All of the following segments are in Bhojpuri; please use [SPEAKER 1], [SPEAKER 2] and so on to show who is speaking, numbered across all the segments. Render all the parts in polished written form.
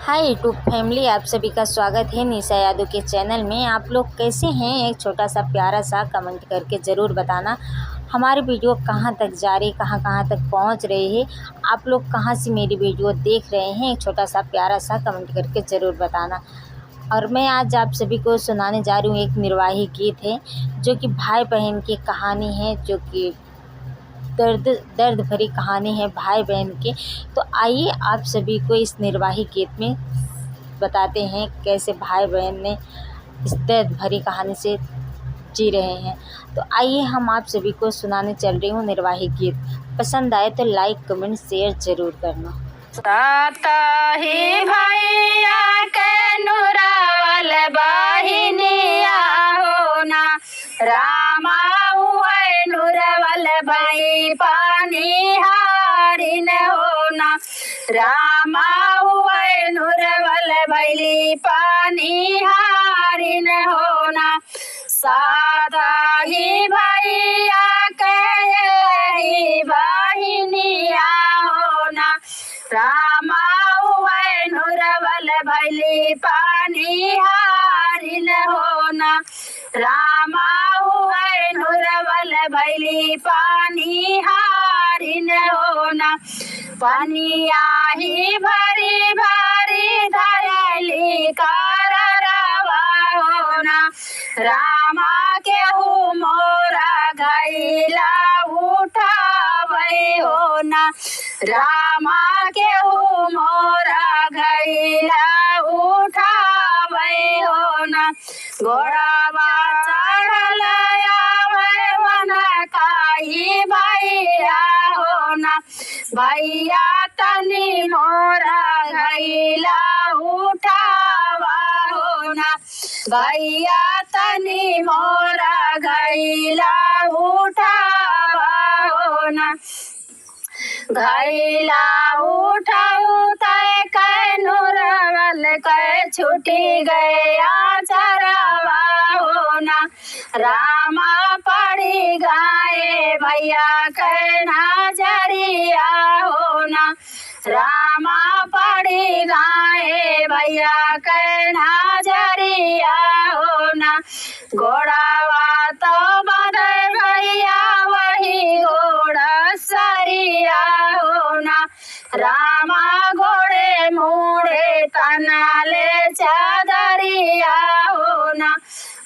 [SPEAKER 1] हाय यूट्यूब फैमिली, आप सभी का स्वागत है निशा यादव के चैनल में। आप लोग कैसे हैं? एक छोटा सा प्यारा सा कमेंट करके ज़रूर बताना हमारी वीडियो कहाँ तक जा रही, कहाँ तक पहुंच रही है। आप लोग कहाँ से मेरी वीडियो देख रहे हैं, एक छोटा सा प्यारा सा कमेंट करके ज़रूर बताना। और मैं आज आप सभी को सुनाने जा रही हूँ, एक निर्वाही गीत है जो कि भाई बहन की कहानी है, जो कि दर्द भरी कहानी है भाई बहन के। तो आइए आप सभी को इस निर्वाही गीत में बताते हैं कैसे भाई बहन ने इस दर्द भरी कहानी से जी रहे हैं। तो आइए हम आप सभी को सुनाने चल रही हूँ निर्वाही गीत। पसंद आए तो लाइक कमेंट शेयर जरूर करना।
[SPEAKER 2] सातही भैया के नुरावल बहिनिया हो ना, रामा हुए नुरवल भाई पानी हारिन हो ना, रामा हुए नुरवल भैली पानी हारिन हो ना। सातही भैया के बहिनिया हो ना, रामा हुए नुरवल भैली पानी हारिन हो ना, रामा हुए नुरवल भैली पानी हारिन हो ना। पनिया ही भरी भरी धरली करवा हो ना, रामा के हूँ मोरा गैला उठावे हो ना, रामा के हूँ मोरा गैला उठावे हो ना। घोड़ावा चढ़ल आवे वन काई भैया हो ना, भैया तनी मोरा गैला उठावा हो ना, भैया तनी मोरा गैला उठावा हो ना। गैला उठाऊ तय कै नुरवल कै छुटी गया चरवा हो ना, रामा पड़ी गाए भैया कै नजरिया हो ना, रामा पड़ी गाए भैया कै नजरिया हो ना। घोड़ावा तो बदल भैया वही घोड़ा सरिया हो ना, रामा घोड़े मोड़े तनाले चादरिया हो ना,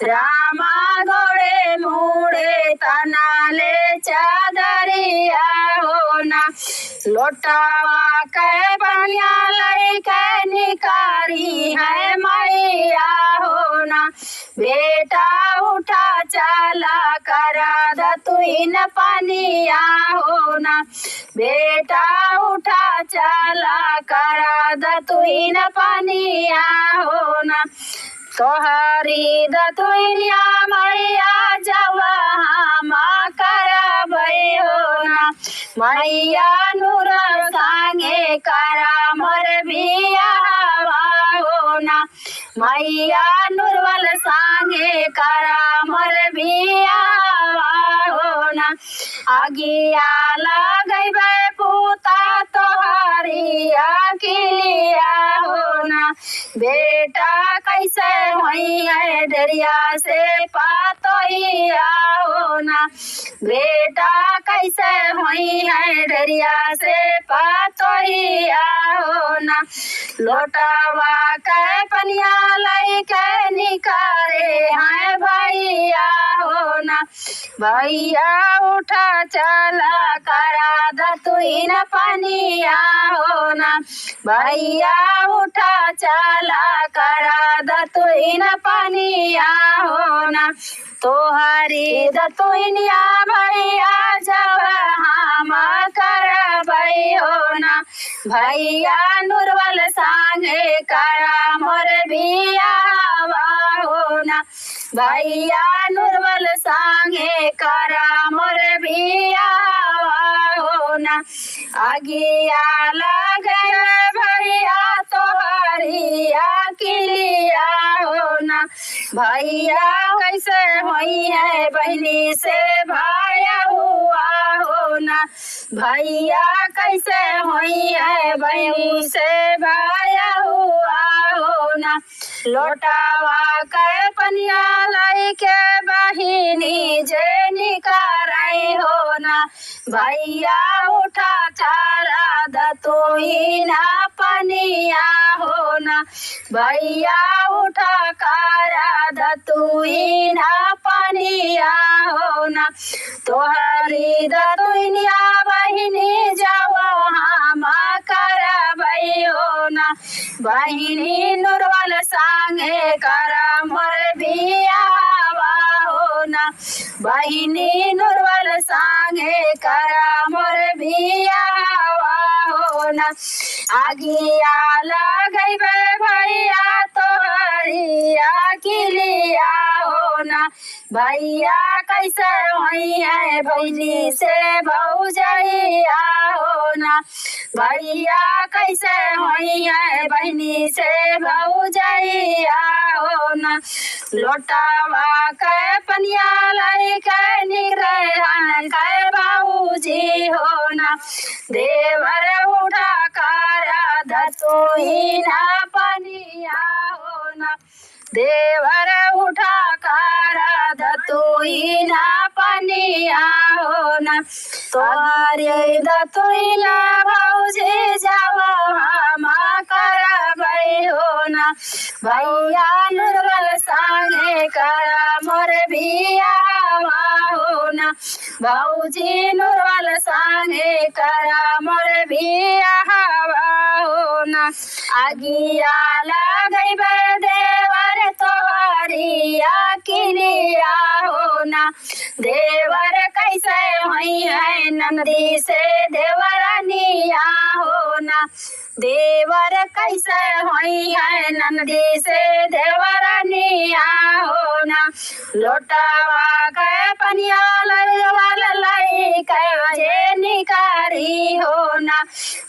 [SPEAKER 2] रामा घोड़े मोड़े तनाले चादरिया हो ना। लोटावा के बनिया लई के निकारी है मैया हो ना, बेटा उठा चला करा दतुइन पनिया हो ना, बेटा उठा चला करा दतुइन पनिया हो ना। तोहरी दतुइनिया मैया जब हम करबै हो ना, मैया नूर संगे करा मोर बियावा हो ना, मैया नूरवल संगे करा मोर बियावा हो ना। आगिया लगैबै पूता तोहरी अकिलिया हो ना, बेटा कैसे होई है दरिया से पातोइया हो ना, बेटा कैसे होई है दरिया से पातोइया हो ना। लोटावा के पनिया लई के निकारे हैं भैया हो ना, भैया उठा चला करा दतुइन पनिया हो ना, भैया उठा चला करा दतुइन पनिया हो ना। तोहरी दतुइनिया भैया जब हम करबै हो ना, भैया नुरवल संगे करा मोर बियावा हो ना, भैया नुरवल संगे करा मोर बियावा हो ना। आगिया लगल भैया तोहरी अकिलिया हो ना, भैया कैसे होई है बहनी से भाया हुआ हो ना, भैया कैसे होई है बहनी से भाया हुआ ना लोटावा के पनिया लाई के बहिनी जे निकाराई हो ना भैया उठा चारा दतोई ना पनिया हो ना भैया उठा कारा दतुई ना पनिया हो ना तोहरी दतुइनिया बहिनी जाओ हम करबै हो ना बहिनी नुरवल संगे कर मोर बियावा हो ना बहिनी नुरवल संगे कर मोर बियावा हो ना आगिया लगैबे भैया तोहरिया किलिया हो ना भैया कैसे होई है बहिनी से भौजैया हो ना भैया कैसे होई है बहिनी से भौजैया हो ना लोटावा के पनिया लाई के निकरे हन के बाबूजी हो ना देवर उठा कारा दतोई ना पनिया हो ना देवर उठा कारा दतोई ना पनिया हो ना तोरे दतोई ना भौजी जाओ हम करबै हो ना भैया नुरवल संगे कर मोर बियावा हो ना भौजी नुरवल संगे कर मोर बियावा हो ना आगिया लगैबे देवर तोहरिया किलिया हो ना देवर कैसे होई है नंदी से देवरनिया हो ना देवर कैसे होई है नंदी से देवरनिया हो ना लोटावा के पनिया लगवाल लाई के निकारी हो ना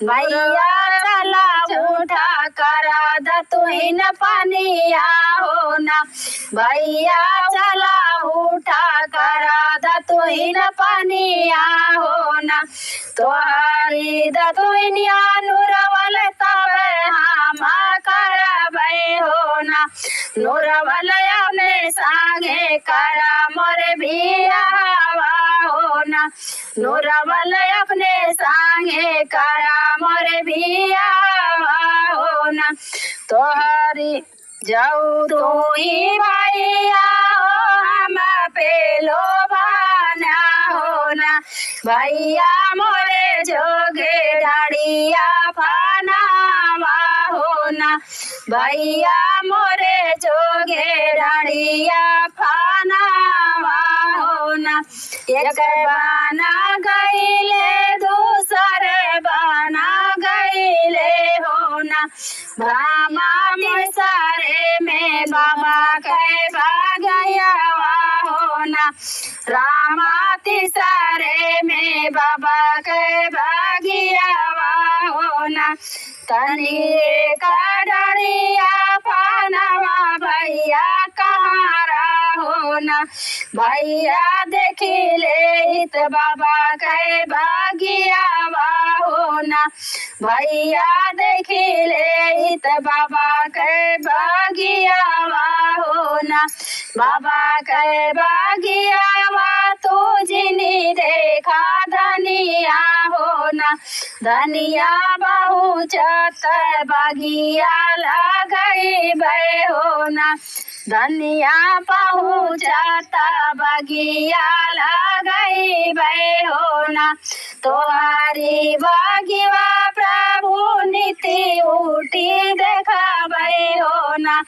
[SPEAKER 2] भैया चला उठा करा दतुइन पनिया हो ना भैया चला उठा करा दतुइन पनिया हो ना तोहरी दतुइनिया नुरवल तबे हम करबै हो ना नुरवल अपने संगे कर मोर बियावा हो ना नुरवल अपने संगे कर मोर बियावा हो ना तोहरी जाऊ तोही भैया हो हम पेलो बना हो ना भैया मोरे जोगे डाड़िया फनावा हो ना भैया मोरे जोगे डाड़िया फनावा हो ना एक बना गईले दूसर बना गईले हो ना ब्रह्मा सारे में बाबा के भागया हो ना रामा तिसारे में बाबा के भागिया हो ना तनी का डरिया पानवा भैया कहाँ हो ना भैया देखिले इत बाबा के भागिया हो ना भैया देखिले इत बाबा के भागिया हो ना बाबा के भागिया तू जिनी देखा धनिया हो ना धनिया बहु चत बागिया लगई बे हो ना धनिया पहुँचाता बगिया लगई बे हो ना तोहारी बगिया प्रभु नीति उठी देखबै हो ना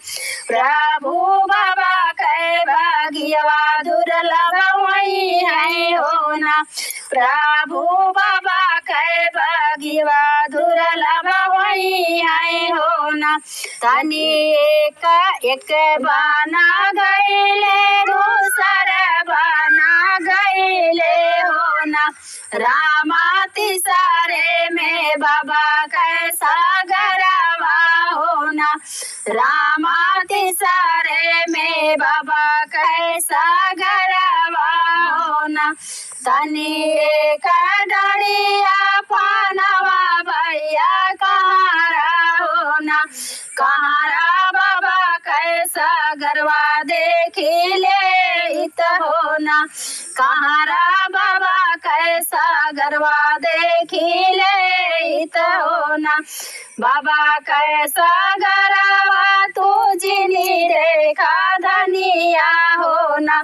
[SPEAKER 2] प्रभु बाबा के बगिया दुर्लभ वही है हो ना प्रभु बाबा के बगिया दुर्लभ वही है हो ना तनी एक बना गईले दूसर बना गईले हो ना रामा तिसारे में बाबा कैसा गरवा हो ना रामा तिसारे में बाबा कैसा गरवा हो ना तनी का डरिया पानवा भैया कहाँ हो ना कहाँ बाबा कैसा गरवा देखी ले इत हो ना। कहारा बाबा कैसा गरवा देखी ले इत हो ना। बाबा कैसा गरवा तू जिनी देखा धनिया हो ना।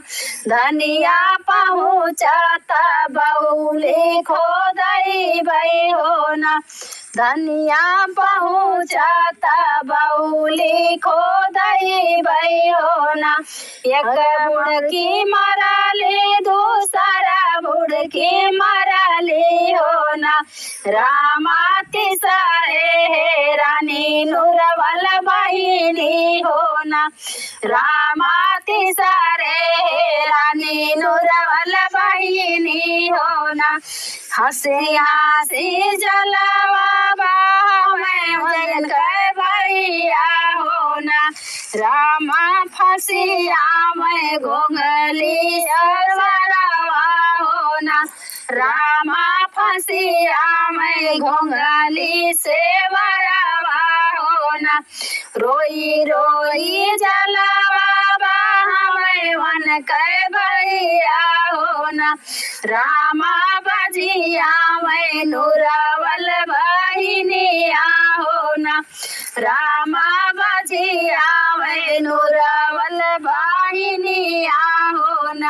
[SPEAKER 2] धनिया पहुँचाता बउली खोदई भई हो ना। धनिया पहुँचाता बउली खोदई भई हो ना। एक बुड़की मरली दूसरा बुड़की मरली हो ना। रामा तिसरे हे रानी नुरवल बहिनी हो ना। रामा तिसरे हे रानी नुरवल बहिनी हो ना। हंसी हंसी जलवा में भैया हो ना। रामा फसिया में घोंघली सरवा हो ना। रामा फसिया में घोंघली से बरवा हो ना। रोई रोई जलवा में वन के भैया हो ना। रामा बजिया में नुरवल बहिनिया हो ना।